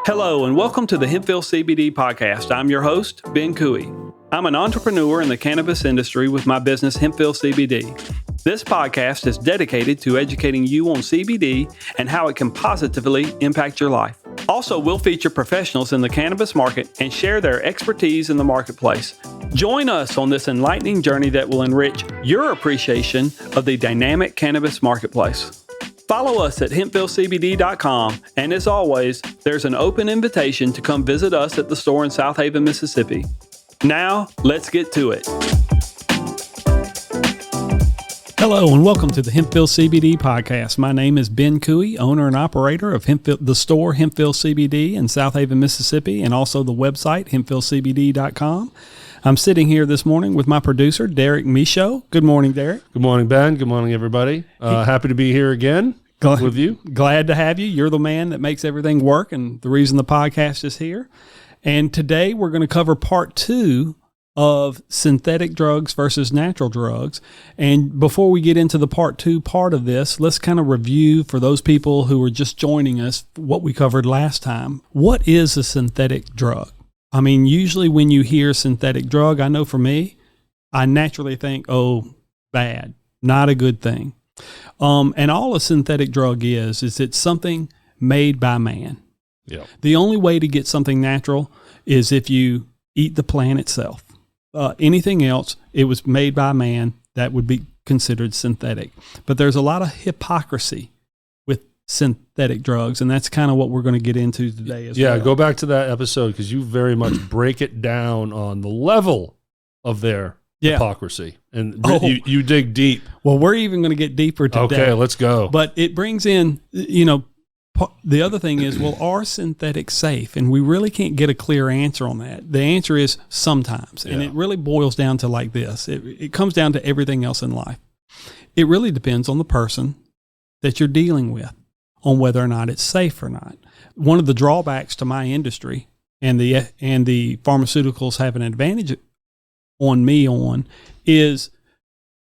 Hello, and welcome to the Hempville CBD podcast. I'm your host, Ben Cooey. I'm an entrepreneur in the cannabis industry with my business, Hempville CBD. This podcast is dedicated to educating you on CBD and how it can positively impact your life. Also, we'll feature professionals in the cannabis market and share their expertise in the marketplace. Join us on this enlightening journey that will enrich your appreciation of the dynamic cannabis marketplace. Follow us at hempvillecbd.com, and as always, there's an open invitation to come visit us at the store in South Haven, Mississippi. Now, let's get to it. Hello, and welcome to the Hempville CBD podcast. My name is Ben Cooey, owner and operator of the store Hempville CBD in South Haven, Mississippi, and also the website hempvillecbd.com. I'm sitting here this morning with my producer, Derek Michaud. Good morning, Derek. Good morning, Ben. Good morning, everybody. Happy to be here again with you. Glad to have you. You're the man that makes everything work and the reason the podcast is here. And today we're going to cover part 2 of synthetic drugs versus natural drugs. And before we get into the part 2 part of this, let's kind of review for those people who are just joining us what we covered last time. What is a synthetic drug? I mean, usually when you hear synthetic drug, I know for me, I naturally think, oh, bad, not a good thing. And all a synthetic drug is it's something made by man. Yep. The only way to get something natural is if you eat the plant itself. Anything else, it was made by man, that would be considered synthetic. But there's a lot of hypocrisy with synthetic drugs, and that's kind of what we're going to get into today as well. Yeah, go back to that episode because you very much break it down on the level of their hypocrisy. And you dig deep. Well, we're even going to get deeper today. Okay, let's go. But it brings in, the other thing is, well, are synthetics safe? And we really can't get a clear answer on that. The answer is sometimes. And it really boils down to like this. It comes down to everything else in life. It really depends on the person that you're dealing with, on whether or not it's safe or not. One of the drawbacks to my industry and the pharmaceuticals have an advantage on me is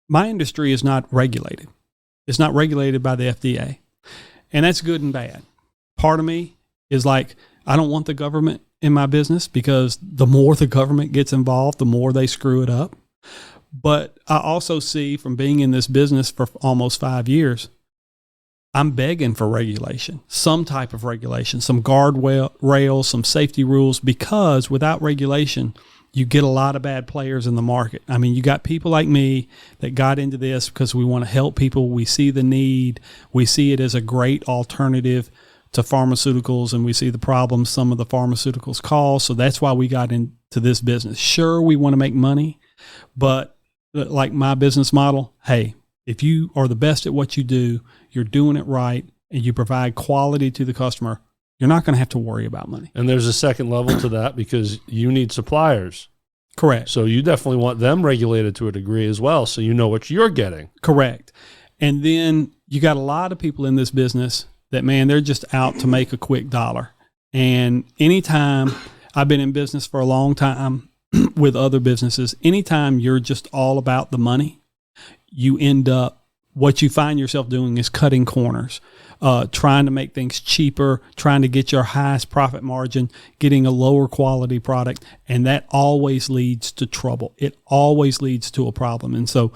my industry is not regulated. It's not regulated by the FDA. And that's good and bad. Part of me is like, I don't want the government in my business because the more the government gets involved, the more they screw it up. But I also see from being in this business for almost 5 years, I'm begging for regulation, some type of regulation, some guardrails, some safety rules, because without regulation, you get a lot of bad players in the market. I mean, you got people like me that got into this because we want to help people. We see the need. We see it as a great alternative to pharmaceuticals, and we see the problems some of the pharmaceuticals cause. So that's why we got into this business. Sure, we want to make money, but like my business model, hey, if you are the best at what you do, you're doing it right, and you provide quality to the customer, you're not going to have to worry about money. And there's a second level to that because you need suppliers. Correct. So you definitely want them regulated to a degree as well, so you know what you're getting. Correct. And then you got a lot of people in this business that, man, they're just out to make a quick dollar. And anytime, I've been in business for a long time with other businesses, anytime you're just all about the money, you end up, what you find yourself doing is cutting corners, trying to make things cheaper, trying to get your highest profit margin, getting a lower quality product, and that always leads to trouble. It always leads to a problem. And so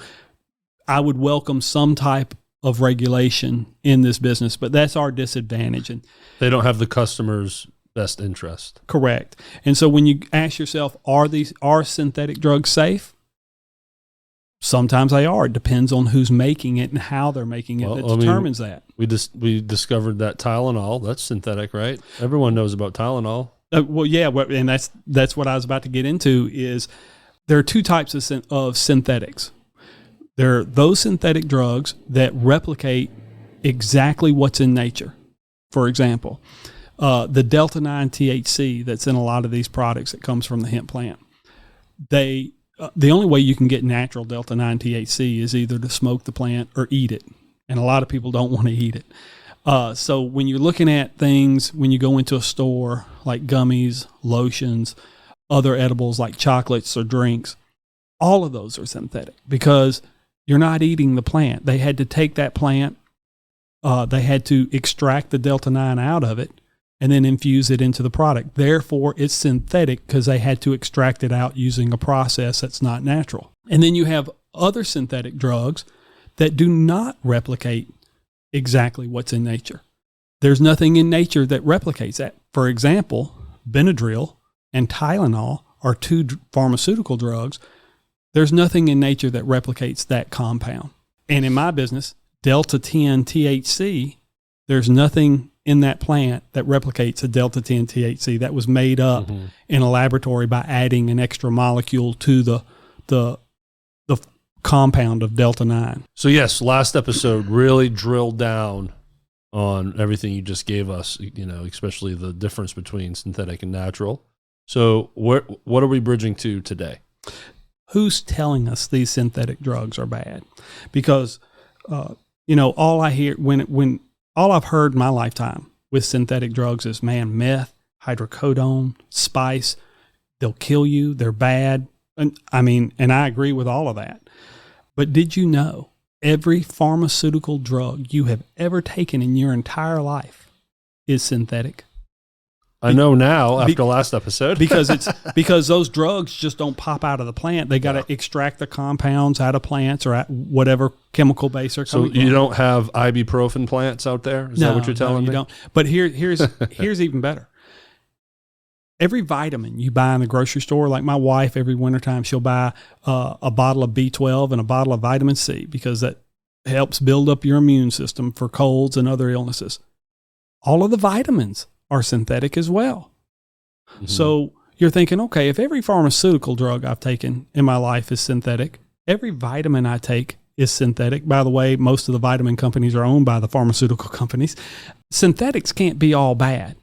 I would welcome some type of regulation in this business, but that's our disadvantage. And they don't have the customer's best interest. Correct. And so when you ask yourself, are synthetic drugs safe? Sometimes they are. It depends on who's making it and how they're making it. That determines that. We discovered that Tylenol, that's synthetic, right? Everyone knows about Tylenol. Well, yeah, and that's what I was about to get into. Is there are 2 types of synthetics. There are those synthetic drugs that replicate exactly what's in nature. For example, the Delta-9 THC that's in a lot of these products that comes from the hemp plant. The only way you can get natural Delta-9 THC is either to smoke the plant or eat it. And a lot of people don't want to eat it. So when you're looking at things, when you go into a store like gummies, lotions, other edibles like chocolates or drinks, all of those are synthetic because you're not eating the plant. They had to take that plant, they had to extract the Delta-9 out of it, and then infuse it into the product. Therefore, it's synthetic because they had to extract it out using a process that's not natural. And then you have other synthetic drugs that do not replicate exactly what's in nature. There's nothing in nature that replicates that. For example, Benadryl and Tylenol are two pharmaceutical drugs. There's nothing in nature that replicates that compound. And in my business, delta-10 THC, there's nothing in that plant that replicates a delta-10 THC that was made up in a laboratory by adding an extra molecule to the compound of delta-9. So yes, last episode really drilled down on everything you just gave us, especially the difference between synthetic and natural. So what are we bridging to today? Who's telling us these synthetic drugs are bad? Because, all I hear when all I've heard in my lifetime with synthetic drugs is, man, meth, hydrocodone, spice, they'll kill you. They're bad. And I agree with all of that. But did you know every pharmaceutical drug you have ever taken in your entire life is synthetic? I know now after last episode. because those drugs just don't pop out of the plant. They got to extract the compounds out of plants or at whatever chemical base they're coming from. So you don't have ibuprofen plants out there? Is that what you're telling me? No, you don't. But here's even better. Every vitamin you buy in the grocery store, like my wife, every wintertime, she'll buy a bottle of B12 and a bottle of vitamin C because that helps build up your immune system for colds and other illnesses. All of the vitamins are synthetic as well. Mm-hmm. So you're thinking, okay, if every pharmaceutical drug I've taken in my life is synthetic, every vitamin I take is synthetic. By the way, most of the vitamin companies are owned by the pharmaceutical companies. Synthetics can't be all bad.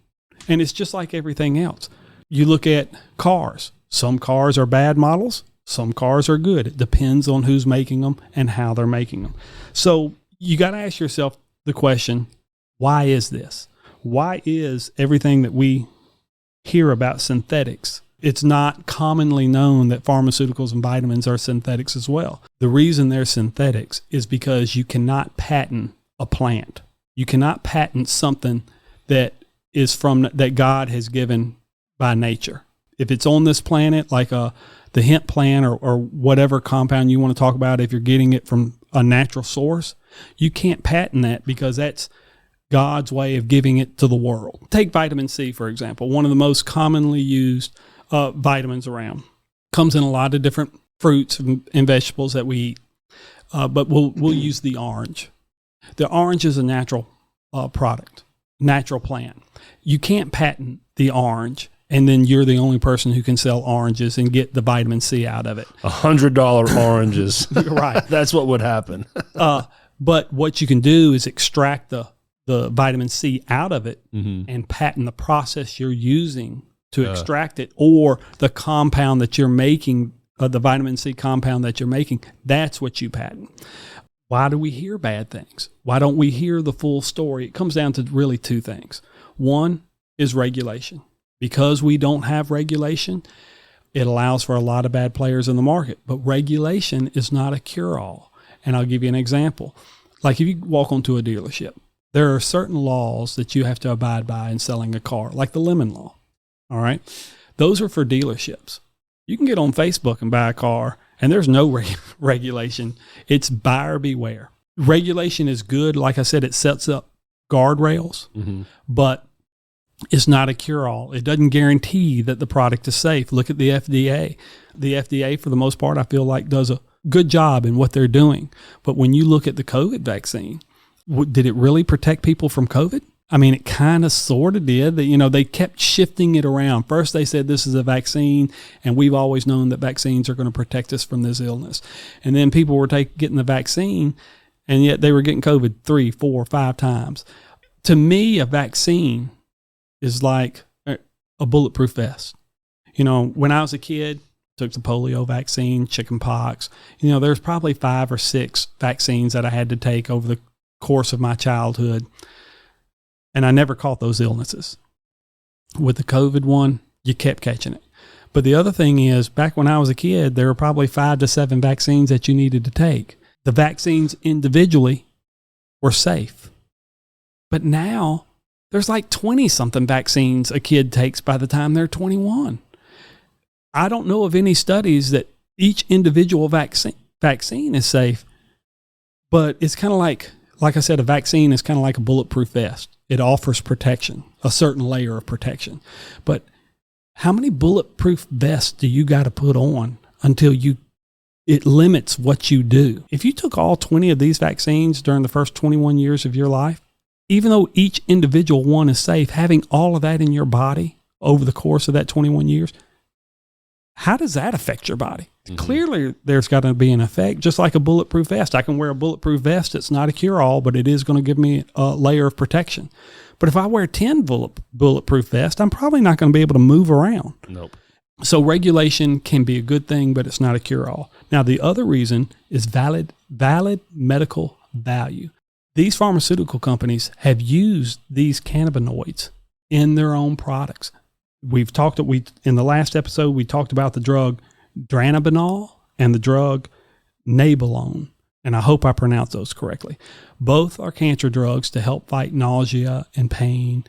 And it's just like everything else. You look at cars. Some cars are bad models. Some cars are good. It depends on who's making them and how they're making them. So you got to ask yourself the question, why is this? Why is everything that we hear about synthetics? It's not commonly known that pharmaceuticals and vitamins are synthetics as well. The reason they're synthetics is because you cannot patent a plant. You cannot patent something that is that God has given by nature. If it's on this planet, like the hemp plant or whatever compound you want to talk about, if you're getting it from a natural source, you can't patent that because that's God's way of giving it to the world. Take vitamin C, for example, one of the most commonly used vitamins around. Comes in a lot of different fruits and vegetables that we eat, but we'll use the orange. The orange is a natural product, natural plant. You can't patent the orange, and then you're the only person who can sell oranges and get the vitamin C out of it. $100 oranges. Right. That's what would happen. But what you can do is extract the vitamin C out of it and patent the process you're using to extract it, or the compound that you're making, the vitamin C compound that you're making. That's what you patent. Why do we hear bad things? Why don't we hear the full story? It comes down to really two things. One is regulation. Because we don't have regulation, it allows for a lot of bad players in the market. But regulation is not a cure-all. And I'll give you an example. Like if you walk onto a dealership, there are certain laws that you have to abide by in selling a car, like the lemon law. All right? Those are for dealerships. You can get on Facebook and buy a car, and there's no regulation. It's buyer beware. Regulation is good. Like I said, it sets up guardrails, but it's not a cure-all. It doesn't guarantee that the product is safe. Look at the FDA. The FDA, for the most part, I feel like does a good job in what they're doing. But when you look at the COVID vaccine, did it really protect people from COVID? I mean, it kind of sort of did. They kept shifting it around. First, they said this is a vaccine, and we've always known that vaccines are going to protect us from this illness. And then people were getting the vaccine, and yet they were getting COVID 3, 4, 5 times. To me, a vaccine is like a bulletproof vest. When I was a kid, took the polio vaccine, chicken pox. There's probably 5 or 6 vaccines that I had to take over the course of my childhood, and I never caught those illnesses. With the COVID one, you kept catching it. But the other thing is, back when I was a kid, there were probably 5 to 7 vaccines that you needed to take. The vaccines individually were safe. But now There's like 20-something vaccines a kid takes by the time they're 21. I don't know of any studies that each individual vaccine is safe, but it's kind of like I said, a vaccine is kind of like a bulletproof vest. It offers protection, a certain layer of protection. But how many bulletproof vests do you got to put on until it limits what you do? If you took all 20 of these vaccines during the first 21 years of your life, even though each individual one is safe, having all of that in your body over the course of that 21 years, how does that affect your body? Mm-hmm. Clearly, there's got to be an effect, just like a bulletproof vest. I can wear a bulletproof vest. It's not a cure-all, but it is going to give me a layer of protection. But if I wear 10 bulletproof vests, I'm probably not going to be able to move around. Nope. So regulation can be a good thing, but it's not a cure-all. Now, the other reason is valid medical value. These pharmaceutical companies have used these cannabinoids in their own products. In the last episode, we talked about the drug dronabinol and the drug nabilone, and I hope I pronounced those correctly. Both are cancer drugs to help fight nausea and pain.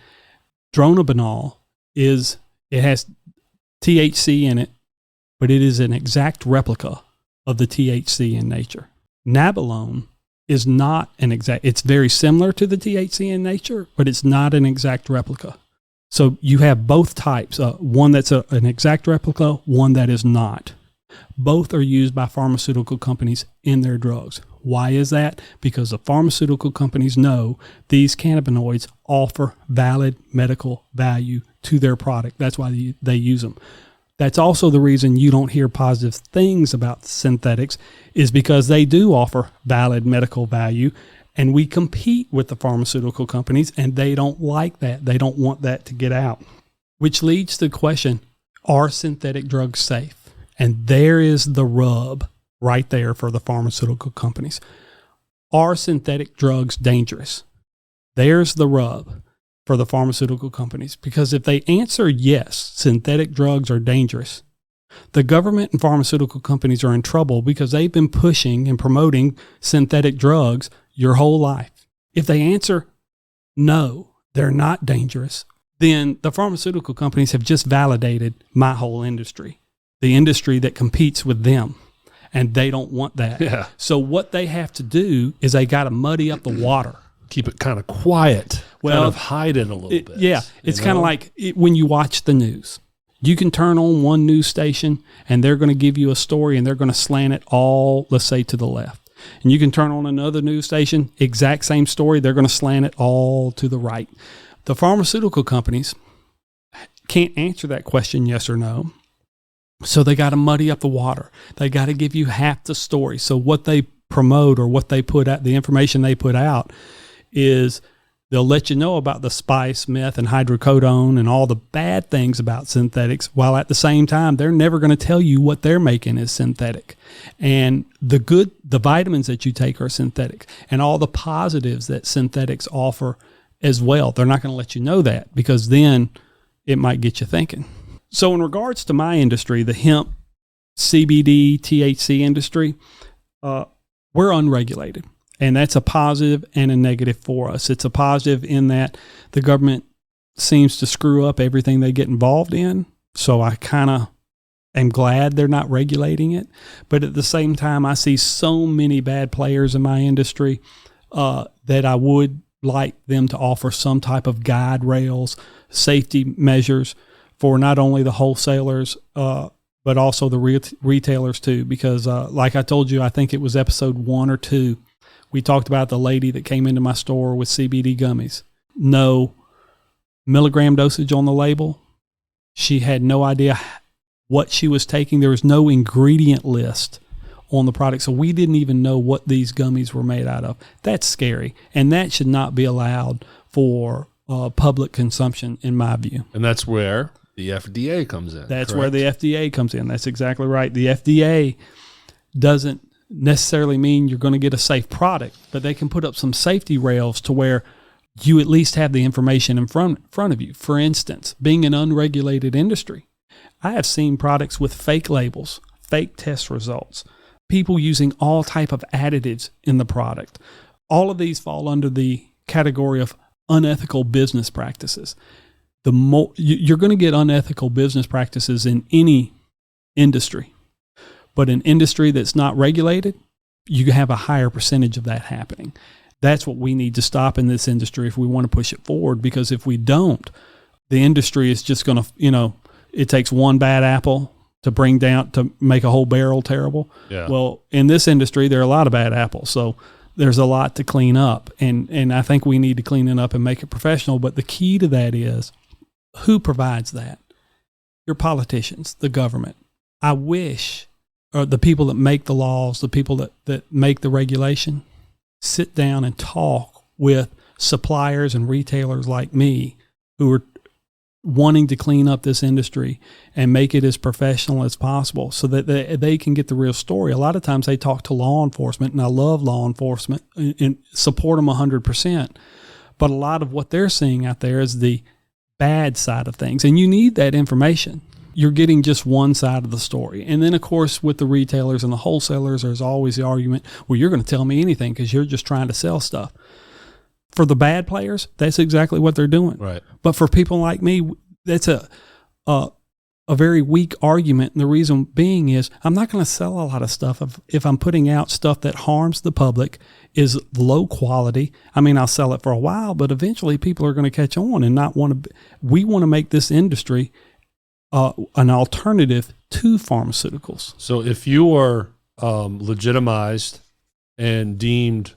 Dronabinol it has THC in it, but it is an exact replica of the THC in nature. Nabilone is not it's very similar to the THC in nature, but it's not an exact replica. So you have both types, one that's an exact replica, one that is not. Both are used by pharmaceutical companies in their drugs. Why is that? Because the pharmaceutical companies know these cannabinoids offer valid medical value to their product. That's why they use them. That's also the reason you don't hear positive things about synthetics, is because they do offer valid medical value. And we compete with the pharmaceutical companies, and they don't like that. They don't want that to get out, which leads to the question, are synthetic drugs safe? And there is the rub right there for the pharmaceutical companies. Are synthetic drugs dangerous? There's the rub for the pharmaceutical companies, because if they answer yes, synthetic drugs are dangerous, the government and pharmaceutical companies are in trouble because they've been pushing and promoting synthetic drugs your whole life. If they answer no, they're not dangerous, then the pharmaceutical companies have just validated my whole industry, the industry that competes with them, and they don't want that. Yeah. So what they have to do is they got to muddy up the water. Keep it kind of quiet, well, kind of hide it a little bit. Yeah, it's kind of like when you watch the news. You can turn on one news station and they're going to give you a story and they're going to slant it all, let's say, to the left. And you can turn on another news station, exact same story, they're going to slant it all to the right. The pharmaceutical companies can't answer that question, yes or no. So they got to muddy up the water. They got to give you half the story. So what they promote or what they put out, the information they put out, is they'll let you know about the spice, meth, and hydrocodone and all the bad things about synthetics, while at the same time, they're never going to tell you what they're making is synthetic. And the vitamins that you take are synthetic, and all the positives that synthetics offer as well. They're not going to let you know that, because then it might get you thinking. So in regards to my industry, the hemp, CBD, THC industry, we're unregulated. And that's a positive and a negative for us. It's a positive in that the government seems to screw up everything they get involved in. So I kind of am glad they're not regulating it. But at the same time, I see so many bad players in my industry that I would like them to offer some type of guide rails, safety measures for not only the wholesalers, but also the retailers too. Because like I told you, I think it was episode 1 or 2, we talked about the lady that came into my store with CBD gummies. No milligram dosage on the label. She had no idea what she was taking. There was no ingredient list on the product. So we didn't even know what these gummies were made out of. That's scary. And that should not be allowed for public consumption, in my view. And that's where the FDA comes in. That's correct? Where the FDA comes in. That's exactly right. The FDA doesn't necessarily mean you're going to get a safe product, but they can put up some safety rails to where you at least have the information in front of you. For instance, being an unregulated industry, I have seen products with fake labels, fake test results, people using all type of additives in the product. All of these fall under the category of unethical business practices. The more you're going to get unethical business practices in any industry, but an industry that's not regulated, you have a higher percentage of that happening. That's what we need to stop in this industry if we want to push it forward, because if we don't, the industry is just going to, it takes one bad apple to make a whole barrel terrible. Yeah. Well, in this industry, there are a lot of bad apples. So there's a lot to clean up. And I think we need to clean it up and make it professional. But the key to that is, who provides that? Your politicians, the government. I wish, or the people that make the laws, the people that make the regulation, sit down and talk with suppliers and retailers like me who are wanting to clean up this industry and make it as professional as possible so that they can get the real story. A lot of times they talk to law enforcement, and I love law enforcement and support them 100%. But a lot of what they're seeing out there is the bad side of things. And you need that information. You're getting just one side of the story. And then, of course, with the retailers and the wholesalers, there's always the argument, well, you're going to tell me anything because you're just trying to sell stuff. For the bad players, that's exactly what they're doing. Right. But for people like me, that's a very weak argument. And the reason being is I'm not going to sell a lot of stuff if I'm putting out stuff that harms the public, is low quality. I mean, I'll sell it for a while, but eventually people are going to catch on and not want to. We want to make this industry an alternative to pharmaceuticals. So if you are legitimized and deemed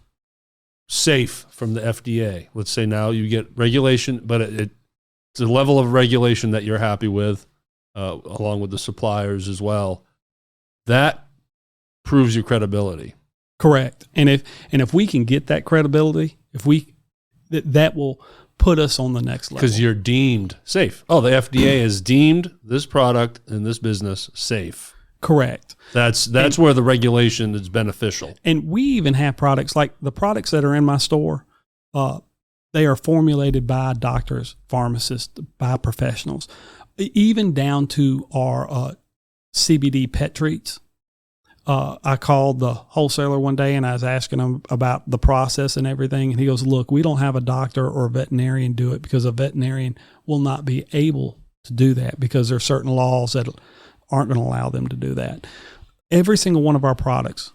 safe from the FDA, let's say now you get regulation, but it's a level of regulation that you're happy with, along with the suppliers as well, that proves your credibility. Correct. And if we can get that credibility, that will put us on the next level. Because you're deemed safe. Oh, the FDA has deemed this product and this business safe. Correct. That's where the regulation is beneficial. And we even have products like the products that are in my store. They are formulated by doctors, pharmacists, by professionals, even down to our CBD pet treats. I called the wholesaler one day and I was asking him about the process and everything. And he goes, look, we don't have a doctor or a veterinarian do it because a veterinarian will not be able to do that because there are certain laws that aren't going to allow them to do that. Every single one of our products,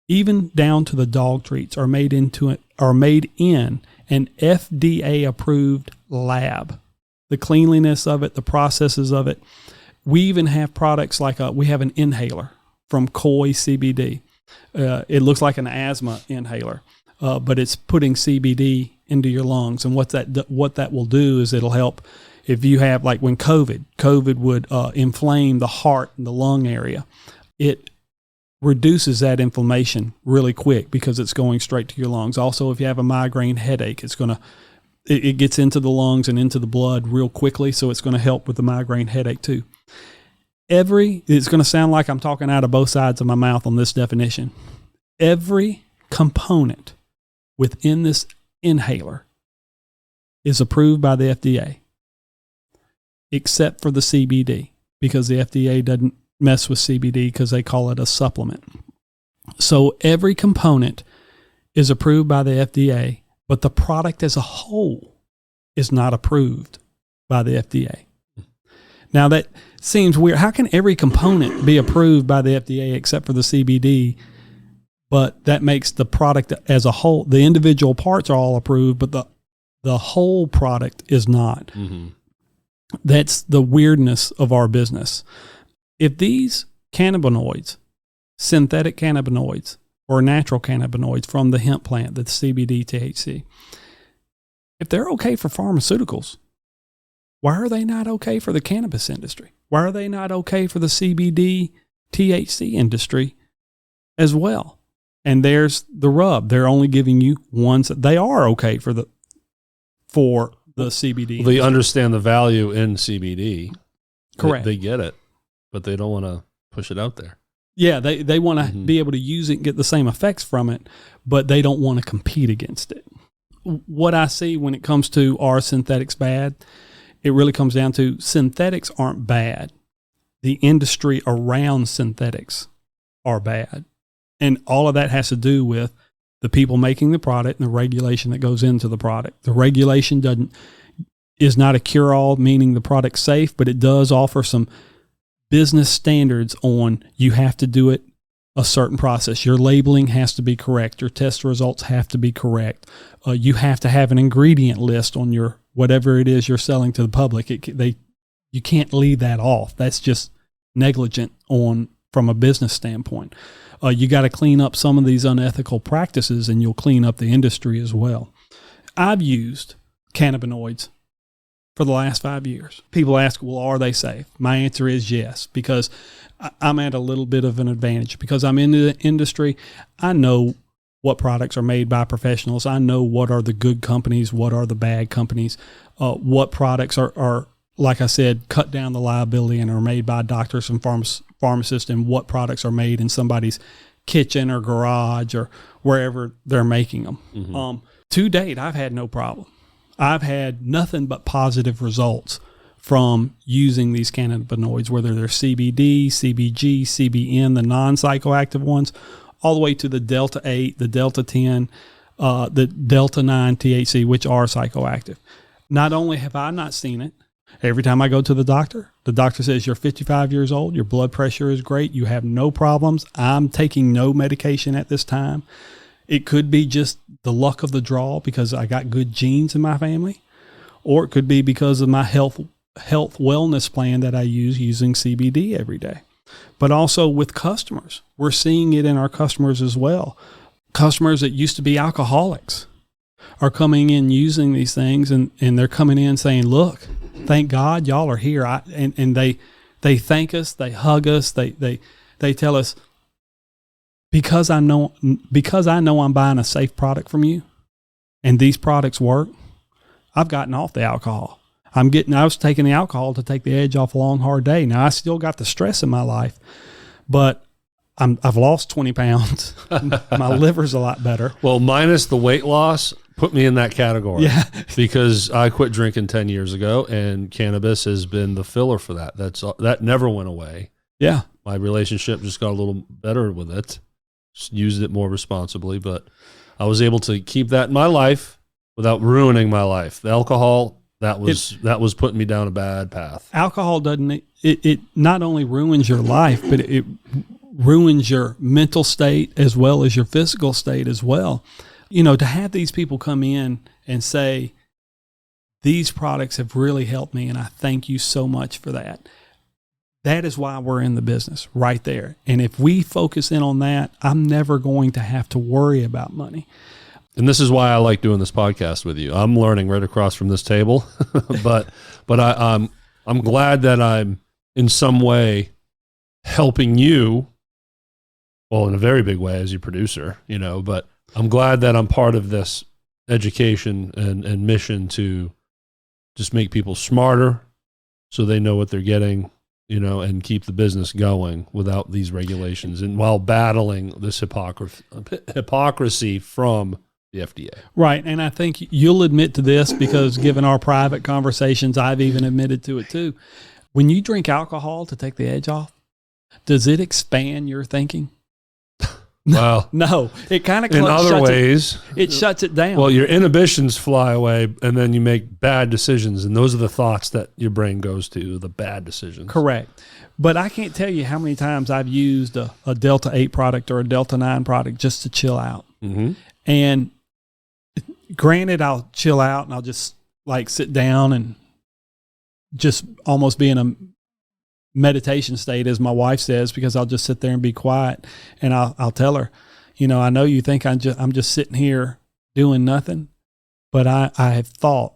even down to the dog treats, are made in an FDA approved lab. The cleanliness of it, the processes of it. We even have products like we have an inhaler from Koi CBD. It looks like an asthma inhaler, but it's putting CBD into your lungs. And what that will do is it'll help if you have, like when COVID would inflame the heart and the lung area. It reduces that inflammation really quick because it's going straight to your lungs. Also, if you have a migraine headache, it gets into the lungs and into the blood real quickly, so it's going to help with the migraine headache too. It's going to sound like I'm talking out of both sides of my mouth on this definition. Every component within this inhaler is approved by the FDA, except for the CBD, because the FDA doesn't mess with CBD because they call it a supplement. So every component is approved by the FDA, but the product as a whole is not approved by the FDA. Now that seems weird. How can every component be approved by the FDA except for the CBD? But that makes the product as a whole, the individual parts are all approved, but the whole product is not. Mm-hmm. That's the weirdness of our business. If these cannabinoids, synthetic cannabinoids or natural cannabinoids from the hemp plant, the CBD, THC, if they're okay for pharmaceuticals, why are they not okay for the cannabis industry? Why are they not okay for the CBD, THC industry as well? And there's the rub. They're only giving you ones that they are okay for the CBD. Well, they understand the value in CBD. Correct. They get it, but they don't want to push it out there. Yeah, they want to be able to use it and get the same effects from it, but they don't want to compete against it. What I see when it comes to are synthetics bad, it really comes down to synthetics aren't bad. The industry around synthetics are bad. And all of that has to do with the people making the product and the regulation that goes into the product. The regulation is not a cure-all, meaning the product's safe, but it does offer some business standards on you have to do it a certain process. Your labeling has to be correct. Your test results have to be correct. You have to have an ingredient list on your whatever it is you're selling to the public. You can't leave that off. That's just negligent from a business standpoint. You got to clean up some of these unethical practices, and you'll clean up the industry as well. I've used cannabinoids for the last 5 years. People ask, well, are they safe? My answer is yes, because I'm at a little bit of an advantage. Because I'm in the industry, I know what products are made by professionals. I know what are the good companies, what are the bad companies, what products are, like I said, cut down the liability and are made by doctors and pharmacists, and what products are made in somebody's kitchen or garage or wherever they're making them. Mm-hmm. To date, I've had no problem. I've had nothing but positive results from using these cannabinoids, whether they're CBD, CBG, CBN, the non-psychoactive ones, all the way to the Delta 8, the Delta 10, the Delta 9 THC, which are psychoactive. Not only have I not seen it, every time I go to the doctor says, you're 55 years old, your blood pressure is great, you have no problems, I'm taking no medication at this time. It could be just the luck of the draw because I got good genes in my family, or it could be because of my health wellness plan that I use using CBD every day. But also with customers, we're seeing it in our customers as well. Customers that used to be alcoholics are coming in using these things, and they're coming in saying, look, thank God y'all are here. And they thank us, they hug us, they tell us, because I know I'm buying a safe product from you and these products work, I've gotten off the alcohol. I was taking the alcohol to take the edge off a long, hard day. Now I still got the stress in my life, but I've lost 20 pounds. My liver's a lot better. Well, minus the weight loss, put me in that category. Yeah. Because I quit drinking 10 years ago, and cannabis has been the filler for that. That never went away. Yeah. My relationship just got a little better with it. Just used it more responsibly, but I was able to keep that in my life without ruining my life. The alcohol, that was putting me down a bad path. Alcohol it not only ruins your life, but it ruins your mental state as well as your physical state as well. You know, to have these people come in and say, these products have really helped me, and I thank you so much for that. That is why we're in the business right there. And if we focus in on that, I'm never going to have to worry about money. And this is why I like doing this podcast with you. I'm learning right across from this table, but I'm glad that I'm in some way helping you, well, in a very big way as your producer, you know, but I'm glad that I'm part of this education and mission to just make people smarter so they know what they're getting, you know, and keep the business going without these regulations, and while battling this hypocrisy from the FDA. Right. And I think you'll admit to this, because given our private conversations, I've even admitted to it too. When you drink alcohol to take the edge off, does it expand your thinking? Well, no, it kind of in other ways, it shuts it down. Well, your inhibitions fly away, and then you make bad decisions, and those are the thoughts that your brain goes to, the bad decisions. Correct. But I can't tell you how many times I've used a Delta 8 product or a Delta 9 product just to chill out. Mm-hmm. And granted, I'll chill out and I'll just like sit down and just almost be in a meditation state, as my wife says, because I'll just sit there and be quiet, and I'll tell her, you know, I know you think I'm just sitting here doing nothing, but I have thought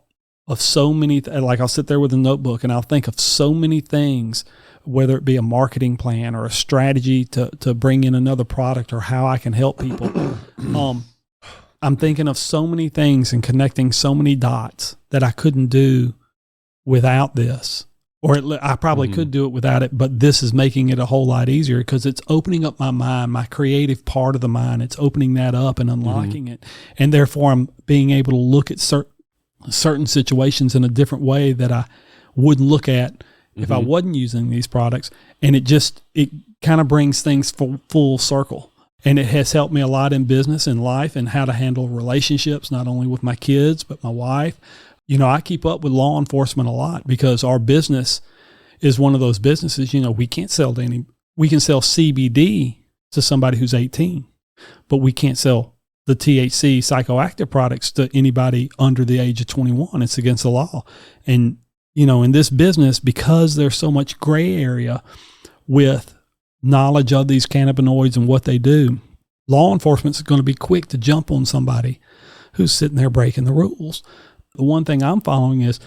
of so many, like I'll sit there with a notebook and I'll think of so many things, whether it be a marketing plan or a strategy to bring in another product or how I can help people. I'm thinking of so many things and connecting so many dots that I couldn't do without this. Or I probably could do it without it, but this is making it a whole lot easier because it's opening up my mind, my creative part of the mind. It's opening that up and unlocking it. And therefore, I'm being able to look at certain situations in a different way that I wouldn't look at if I wasn't using these products. And it kind of brings things full circle. And it has helped me a lot in business and life and how to handle relationships, not only with my kids, but my wife. I keep up with law enforcement a lot because our business is one of those businesses, we can't sell we can sell CBD to somebody who's 18, but we can't sell the THC psychoactive products to anybody under the age of 21. It's against the law. And, in this business, because there's so much gray area with knowledge of these cannabinoids and what they do, law enforcement is going to be quick to jump on somebody who's sitting there breaking the rules. The one thing I'm following is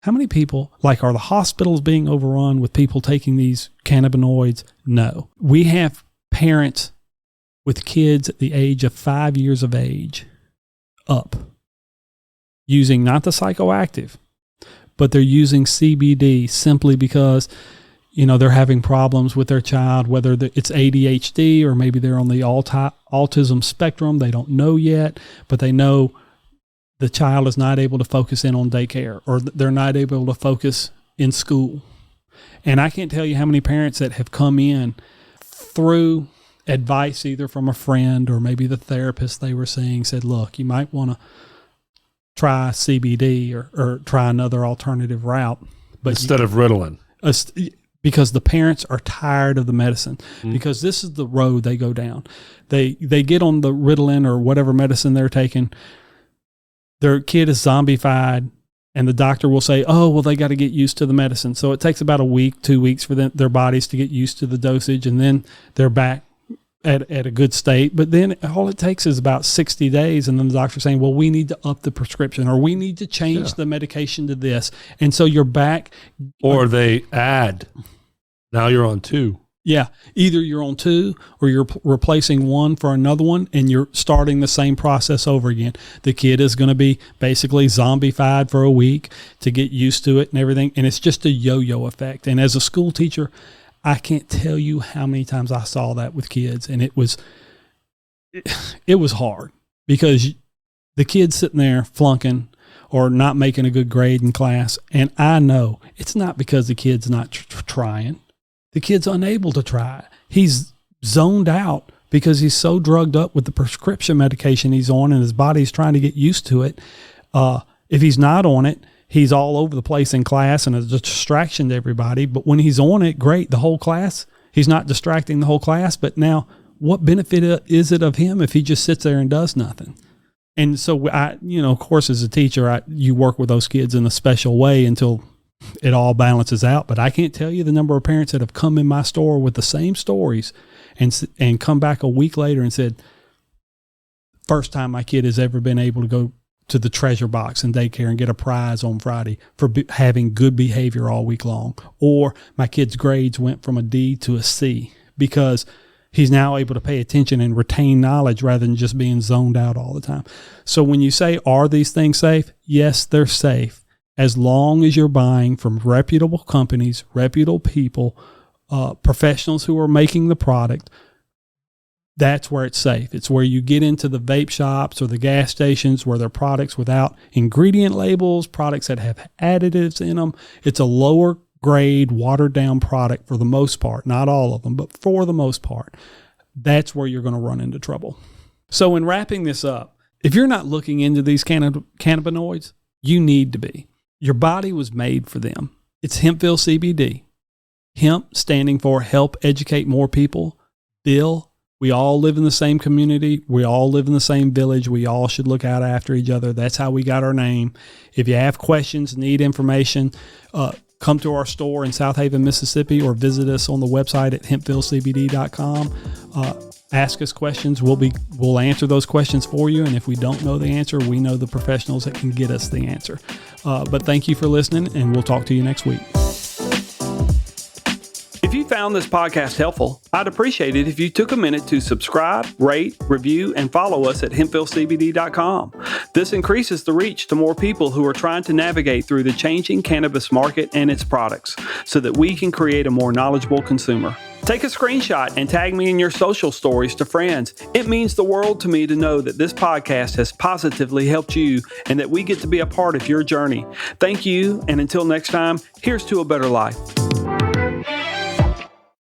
how many people, are the hospitals being overrun with people taking these cannabinoids? No. We have parents with kids at the age of 5 years of age up using not the psychoactive, but they're using CBD simply because, they're having problems with their child, whether it's ADHD or maybe they're on the autism spectrum. They don't know yet, but they know the child is not able to focus in on daycare or they're not able to focus in school. And I can't tell you how many parents that have come in through advice either from a friend or maybe the therapist they were seeing said, look, you might want to try CBD or try another alternative route. But instead of Ritalin. Because the parents are tired of the medicine, because this is the road they go down. They get on the Ritalin or whatever medicine they're taking. Their kid is zombified, and the doctor will say, oh, well, they got to get used to the medicine. So it takes about a week, 2 weeks for their bodies to get used to the dosage, and then they're back at a good state. But then all it takes is about 60 days, and then the doctor's saying, well, we need to up the prescription, or we need to change the medication to this. And so you're back. Or they add. Now you're on 2. Yeah. Either you're on 2 or you're replacing one for another one, and you're starting the same process over again. The kid is going to be basically zombified for a week to get used to it and everything. And it's just a yo-yo effect. And as a school teacher, I can't tell you how many times I saw that with kids. And it was hard because the kid's sitting there flunking or not making a good grade in class. And I know it's not because the kid's not trying. The kid's unable to try. He's zoned out because he's so drugged up with the prescription medication he's on and his body's trying to get used to it. If he's not on it, he's all over the place in class and a distraction to everybody. But when he's on it, great, the whole class, he's not distracting the whole class. But now what benefit is it of him if he just sits there and does nothing? And so of course, as a teacher, you work with those kids in a special way until it all balances out. But I can't tell you the number of parents that have come in my store with the same stories and come back a week later and said, first time my kid has ever been able to go to the treasure box in daycare and get a prize on Friday for having good behavior all week long. Or my kid's grades went from a D to a C because he's now able to pay attention and retain knowledge rather than just being zoned out all the time. So when you say, are these things safe? Yes, they're safe. As long as you're buying from reputable companies, reputable people, professionals who are making the product, that's where it's safe. It's where you get into the vape shops or the gas stations where they're products without ingredient labels, products that have additives in them. It's a lower grade, watered down product for the most part, not all of them, but for the most part. That's where you're going to run into trouble. So in wrapping this up, if you're not looking into these cannabinoids, you need to be. Your body was made for them. It's Hempville CBD. Hemp standing for Help Educate More People. Bill, we all live in the same community. We all live in the same village. We all should look out after each other. That's how we got our name. If you have questions, need information, come to our store in South Haven, Mississippi, or visit us on the website at hempvillecbd.com. Ask us questions. We'll answer those questions for you. And if we don't know the answer, we know the professionals that can get us the answer. But thank you for listening, and we'll talk to you next week. If you found this podcast helpful, I'd appreciate it if you took a minute to subscribe, rate, review, and follow us at hempvillecbd.com. This increases the reach to more people who are trying to navigate through the changing cannabis market and its products so that we can create a more knowledgeable consumer. Take a screenshot and tag me in your social stories to friends. It means the world to me to know that this podcast has positively helped you and that we get to be a part of your journey. Thank you, and until next time, here's to a better life.